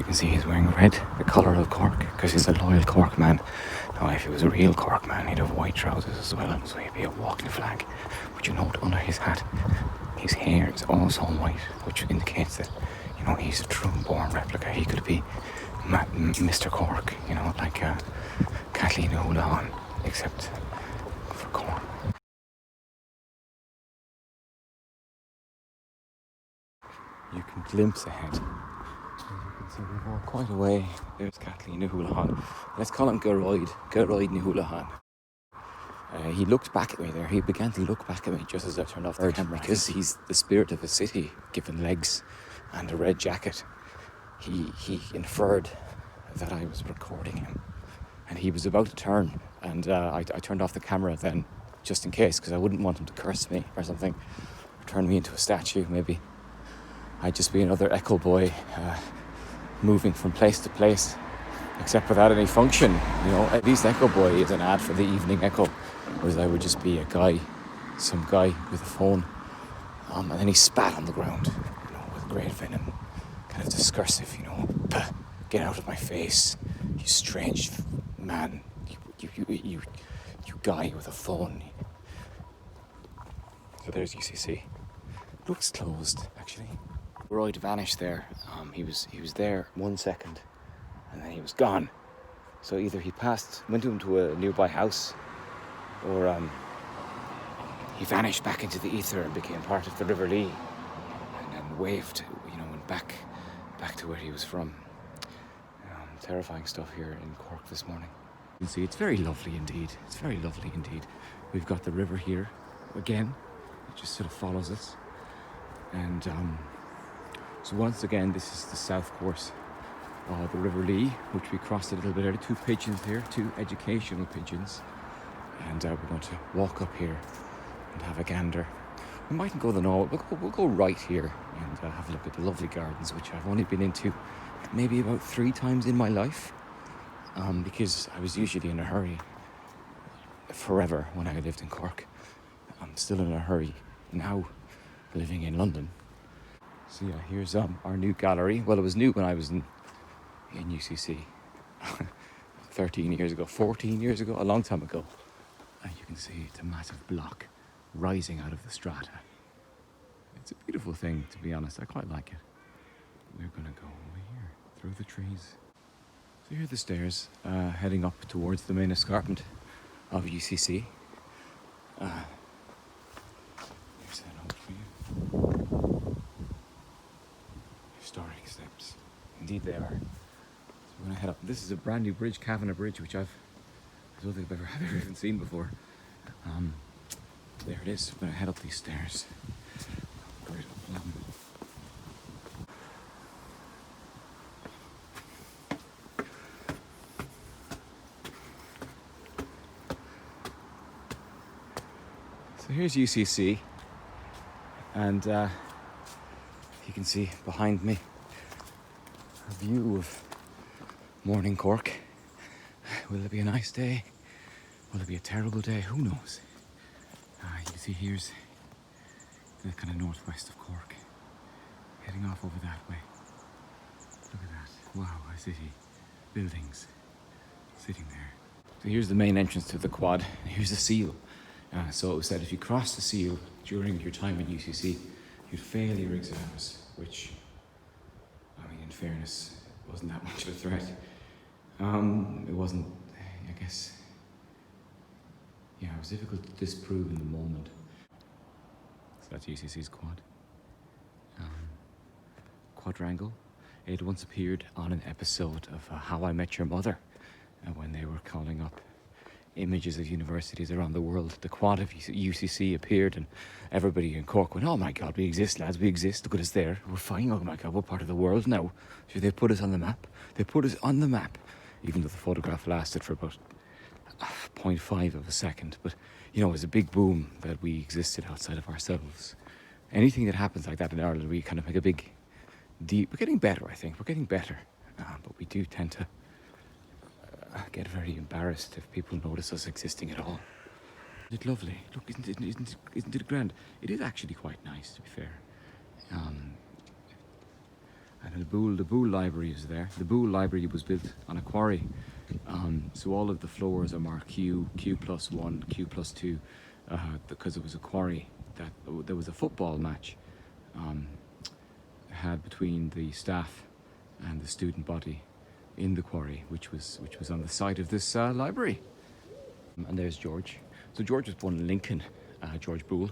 You can see he's wearing red, the colour of Cork, because he's a loyal Cork man. Now, if he was a real Cork man, he'd have white trousers as well, so he'd be a walking flag. But you note under his hat, his hair is also white, which indicates that, you know, he's a true-born replica. He could be Mr. Cork, you know, like Kathleen O'Houlihan, except for Cork. You can glimpse ahead. You can see we've walked quite a way. There's Kathleen O'Houlihan. Let's call him Geroid O'Houlihan. He looked back at me there. He began to look back at me just as I turned off the camera, because he's the spirit of a city, given legs and a red jacket. He inferred that I was recording him, and he was about to turn, and I turned off the camera then, just in case, because I wouldn't want him to curse me or something, or turn me into a statue maybe. I'd just be another Echo boy, moving from place to place, except without any function. You know, at least Echo boy is an ad for the Evening Echo, whereas I would just be a guy, some guy with a phone, and then he spat on the ground, you know, with great venom, kind of discursive, you know, get out of my face, you strange man, you guy with a phone. So there's UCC. Looks closed, actually. Royd vanished there. He was there 1 second, and then he was gone. So either he went into a nearby house, or he vanished back into the ether and became part of the River Lee, and then waved, you know, and back to where he was from. Terrifying stuff here in Cork this morning. You can see it's very lovely indeed. It's very lovely indeed. We've got the river here again. It just sort of follows us, and so once again, this is the south course of the River Lee, which we crossed a little bit earlier. 2 pigeons here, 2 educational pigeons. And we're going to walk up here and have a gander. We mightn't go the normal, we'll go right here and have a look at the lovely gardens, which I've only been into maybe about 3 times in my life, because I was usually in a hurry forever when I lived in Cork. I'm still in a hurry now, living in London. So yeah, here's our new gallery. Well, it was new when I was in UCC 13 years ago, 14 years ago, a long time ago. And you can see it's a massive block rising out of the strata. It's a beautiful thing, to be honest. I quite like it. We're going to go over here, through the trees. So here are the stairs, heading up towards the main escarpment of UCC. Here's that note for you. Historic steps. Indeed they are. So we're going to head up. This is a brand new bridge, Kavanagh Bridge, which I don't think I've ever even seen before. There it is. We're going to head up these stairs. Great up. So here's UCC, and you can see behind me a view of morning Cork. Will it be a nice day? Will it be a terrible day? Who knows? You can see here's the kind of northwest of Cork, heading off over that way. Look at that. Wow, a city. Buildings sitting there. So here's the main entrance to the quad. Here's the seal. So it was said if you cross the seal during your time at UCC, you'd fail your exams, which, I mean, in fairness, wasn't that much of a threat. It wasn't, I guess, yeah, it was difficult to disprove in the moment. So that's UCC's quad. Quadrangle. It once appeared on an episode of How I Met Your Mother, when they were calling up images of universities around the world. The quad of UCC appeared, and everybody in Cork went, "Oh my God, we exist, lads, we exist. Look at us there. We're fine. Oh my God, we're part of the world now." So they put us on the map. They put us on the map, even though the photograph lasted for about 0.5 of a second. But, you know, it was a big boom that we existed outside of ourselves. Anything that happens like that in Ireland, we kind of make a big deep. We're getting better, I think. We're getting better. But we do tend to get very embarrassed if people notice us existing at all. Isn't it lovely? Look, isn't it grand? It is actually quite nice, to be fair. And the Boole Library is there. The Boole Library was built on a quarry. So all of the floors are marked Q, Q+1, Q+2, because it was a quarry that there was a football match had between the staff and the student body in the quarry, which was on the site of this library. And there's George. So George was born in Lincoln, George Boole,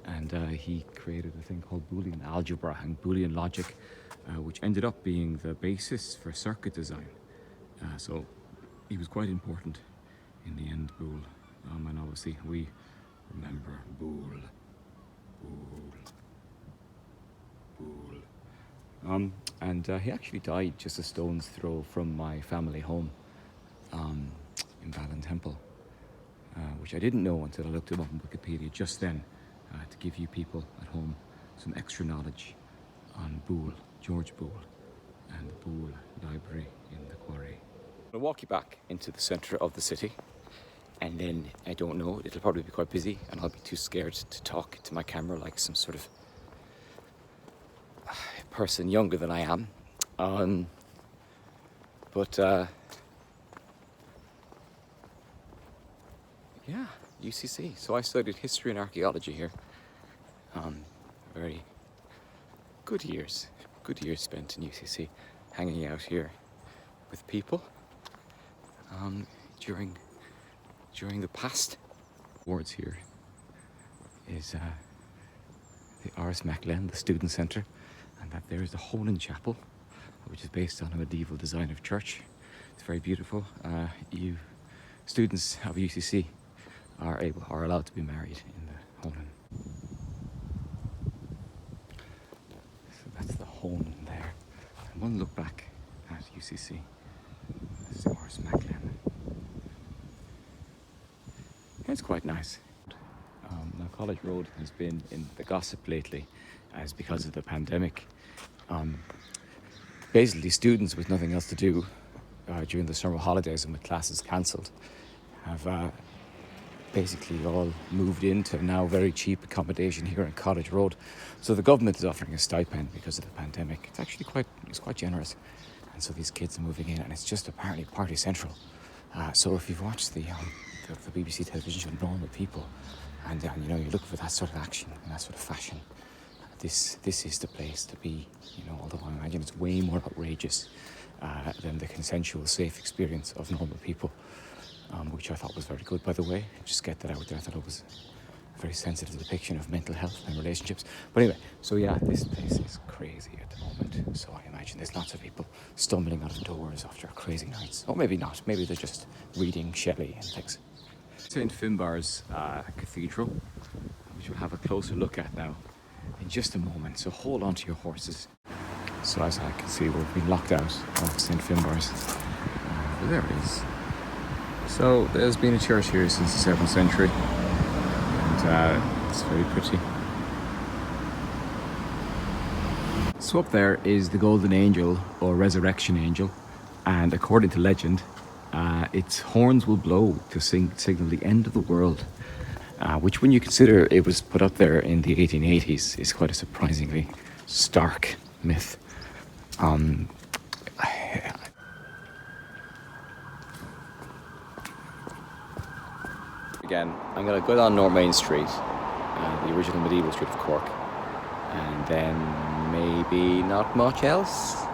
and he created a thing called Boolean algebra and Boolean logic, which ended up being the basis for circuit design. So he was quite important in the end, Boole. And obviously we remember Boole. And he actually died just a stone's throw from my family home in Ballintemple, which I didn't know until I looked him up on Wikipedia just then, to give you people at home some extra knowledge on Boole, George Boole, and the Boole Library in the quarry. I'll walk you back into the centre of the city, and then, I don't know, it'll probably be quite busy and I'll be too scared to talk to my camera like some sort of person younger than I am. Yeah, UCC. So I studied history and archaeology here. Very good years spent in UCC, hanging out here with people during the past. Towards here is the Ars Maclen, the student centre, and that there is the Honan Chapel, which is based on a medieval design of church. It's very beautiful. You students of UCC are allowed to be married in the Honan. So that's the Honan there. And one look back at UCC. This is Ars Maclen. It's quite nice. Now College Road has been in the gossip lately as because of the pandemic. Basically students with nothing else to do during the summer holidays and with classes cancelled have basically all moved into now very cheap accommodation here on College Road. So the government is offering a stipend because of the pandemic. It's actually quite generous. And so these kids are moving in, and it's just apparently party central. So if you've watched the BBC television show Normal People, and you know, you're looking for that sort of action and that sort of fashion, this is the place to be. You know, although I imagine it's way more outrageous than the consensual, safe experience of Normal People, which I thought was very good, by the way. Just get that out there. I thought it was a very sensitive depiction of mental health and relationships. But anyway, so yeah, this place is crazy at the moment. So I imagine there's lots of people stumbling out of doors after crazy nights. Or maybe not. Maybe they're just reading Shelley and things. St. Finbar's Cathedral, which we'll have a closer look at now in just a moment. So hold on to your horses. So as I can see, we've been locked out of St. Finbar's. There it is. So there's been a church here since the 7th century, and it's very pretty. So up there is the Golden Angel, or Resurrection Angel, and according to legend, its horns will blow to signal the end of the world, which, when you consider it was put up there in the 1880s, is quite a surprisingly stark myth. Again, I'm going to go down North Main Street, the original medieval street of Cork, and then maybe not much else.